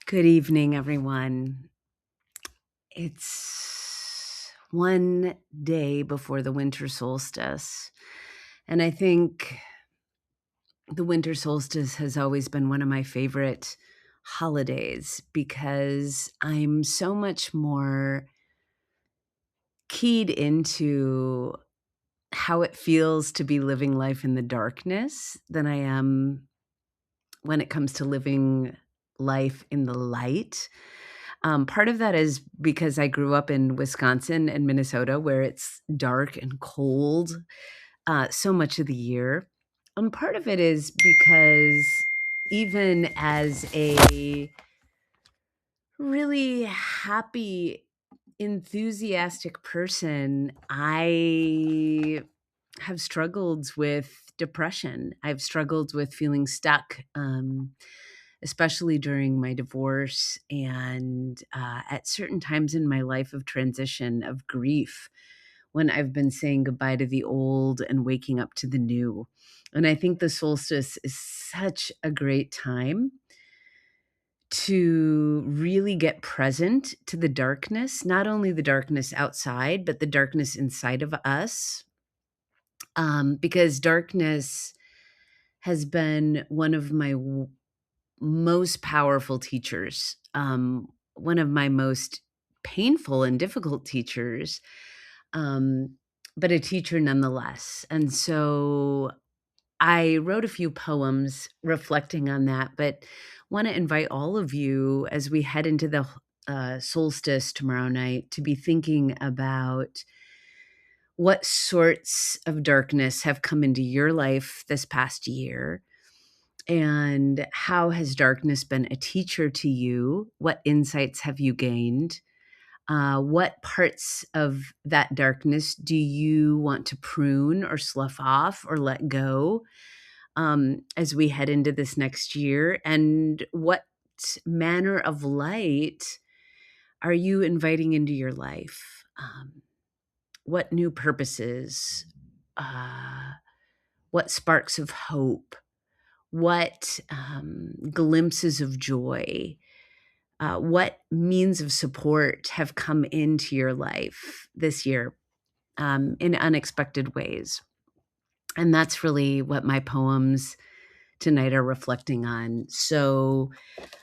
Good evening, everyone. It's one day before the winter solstice. And I think the winter solstice has always been one of my favorite holidays because I'm so much more keyed into how it feels to be living life in the darkness than I am when it comes to living life in the light. Part of that is because I grew up in Wisconsin and Minnesota, where it's dark and cold so much of the year. And part of it is because even as a really happy, enthusiastic person, I have struggled with depression. I've struggled with feeling stuck, especially during my divorce and at certain times in my life of transition, of grief, when I've been saying goodbye to the old and waking up to the new. And I think the solstice is such a great time to really get present to the darkness, not only the darkness outside, but the darkness inside of us. Because darkness has been one of my most powerful teachers, one of my most painful and difficult teachers, um, but a teacher nonetheless. And so I wrote a few poems reflecting on that, but want to invite all of you as we head into the solstice tomorrow night to be thinking about what sorts of darkness have come into your life this past year, and how has darkness been a teacher to you? What insights have you gained? What parts of that darkness do you want to prune or slough off or let go as we head into this next year? And what manner of light are you inviting into your life? What new purposes? What sparks of hope? What glimpses of joy? What means of support have come into your life this year in unexpected ways? And that's really what my poems tonight are reflecting on. So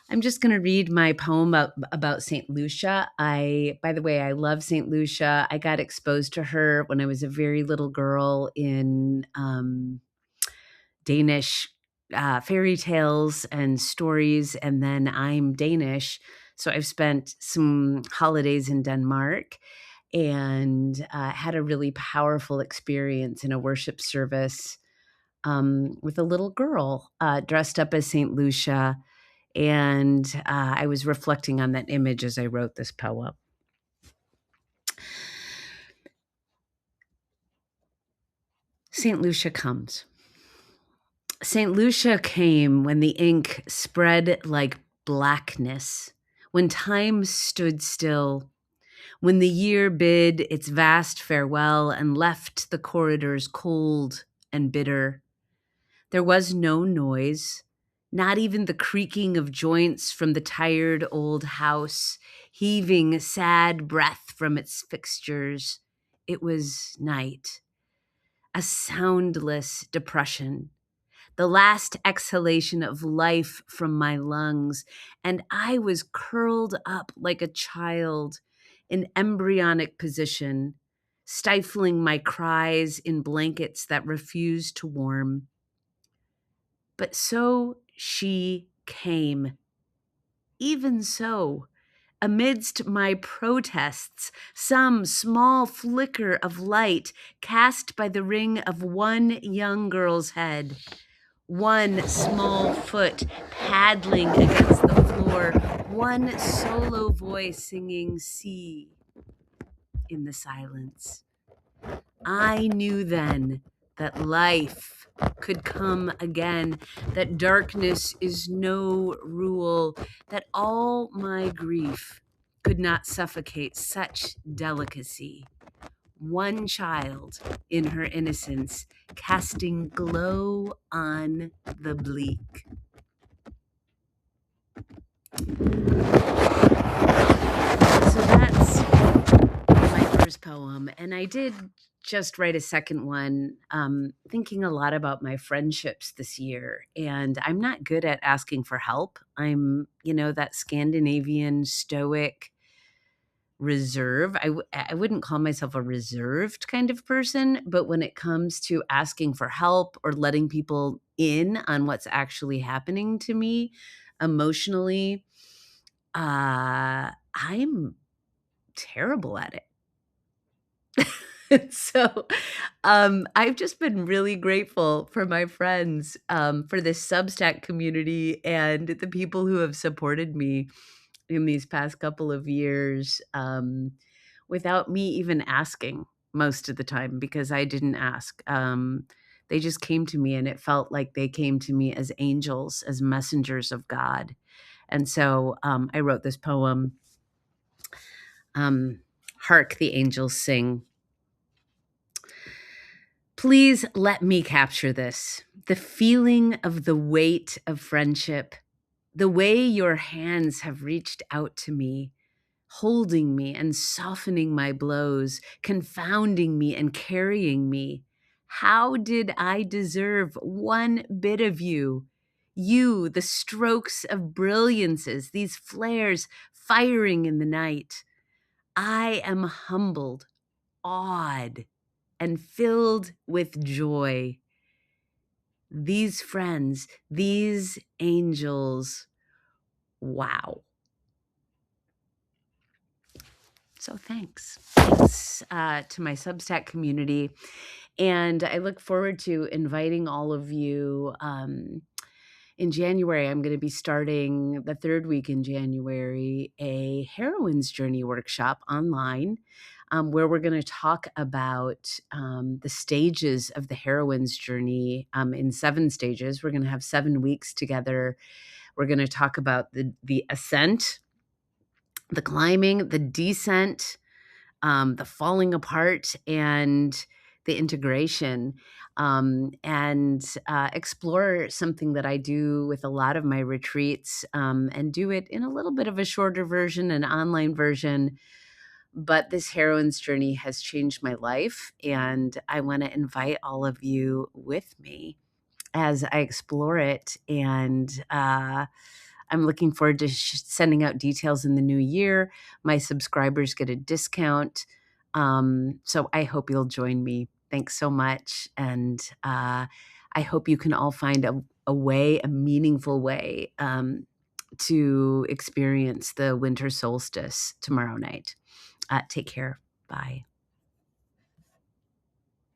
I'm just going to read my poem about St. Lucia. By the way, I love St. Lucia. I got exposed to her when I was a very little girl in Danish fairy tales and stories. And then I'm Danish. So I've spent some holidays in Denmark and had a really powerful experience in a worship service with a little girl dressed up as St. Lucia. And I was reflecting on that image as I wrote this poem. St. Lucia comes. St. Lucia came when the ink spread like blackness, when time stood still, when the year bid its vast farewell and left the corridors cold and bitter. There was no noise, not even the creaking of joints from the tired old house, heaving sad breath from its fixtures. It was night, a soundless depression, the last exhalation of life from my lungs, and I was curled up like a child in embryonic position, stifling my cries in blankets that refused to warm. But so she came. Even so, amidst my protests, some small flicker of light cast by the ring of one young girl's head, one small foot paddling against the floor, one solo voice singing "See" in the silence. I knew then that life could come again, that darkness is no rule, that all my grief could not suffocate such delicacy. One child in her innocence, casting glow on the bleak. I did just write a second one, thinking a lot about my friendships this year. And I'm not good at asking for help. I'm, that Scandinavian stoic reserve. I wouldn't call myself a reserved kind of person, but when it comes to asking for help or letting people in on what's actually happening to me emotionally, I'm terrible at it. So, I've just been really grateful for my friends, for this Substack community and the people who have supported me in these past couple of years, without me even asking most of the time because I didn't ask. They just came to me and it felt like they came to me as angels, as messengers of God. And so, I wrote this poem, Hark the Angels Sing. Please let me capture this, the feeling of the weight of friendship, the way your hands have reached out to me, holding me and softening my blows, confounding me and carrying me. How did I deserve one bit of you? You, the strokes of brilliances, these flares firing in the night. I am humbled, awed, and filled with joy. These friends, these angels, wow. So thanks. Thanks to my Substack community. And I look forward to inviting all of you. In January, I'm going to be starting the third week in January, a heroine's journey workshop online, where we're going to talk about the stages of the heroine's journey in 7 stages. We're going to have 7 weeks together. We're going to talk about the ascent, the climbing, the descent, the falling apart, and the integration, and explore something that I do with a lot of my retreats, and do it in a little bit of a shorter version, an online version. But this heroine's journey has changed my life, and I want to invite all of you with me as I explore it. And I'm looking forward to sending out details in the new year. My subscribers get a discount. So I hope you'll join me. Thanks so much. And I hope you can all find a way, a meaningful way, to experience the winter solstice tomorrow night. Take care. Bye.